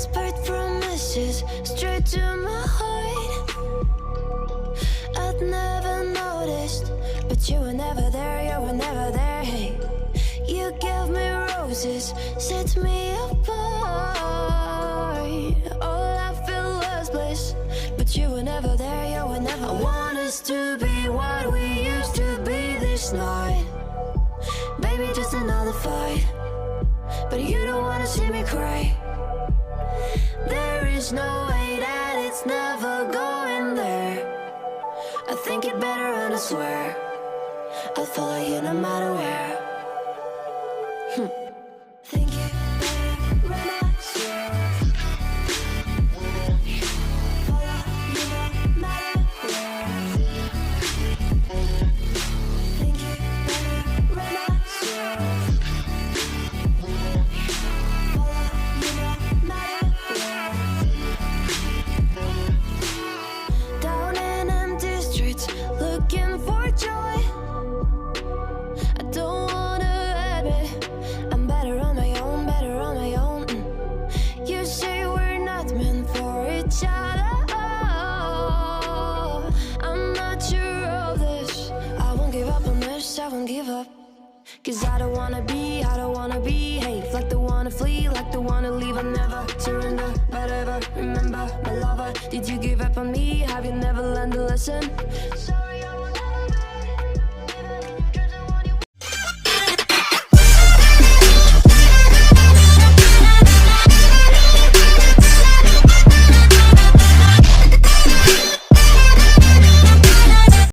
Whispered promises straight to my heart. I'd never noticed, but you were never there, you were never there. Hey, you gave me roses, set me apart. All I feel was bliss, but you were never there, you were never. I want us to be what we used to be this night. Baby, just another fight, but you don't wanna see me cry. There is no way that it's never going there. I think it better and I swear I'll follow you no matter where. Think it better and I swear follow you no matter where. Think it better and I swear follow you no matter where. Down in empty streets, looking for joy. I don't wanna admit I'm better on my own, better on my own. You say we're not meant for each other. I'm not sure of this. I won't give up on this, I won't give up. Cause I don't wanna behave like the one to flee, like the one to leave. I never surrender, but ever remember my lover. Did you give up on me? Have you never learned a lesson?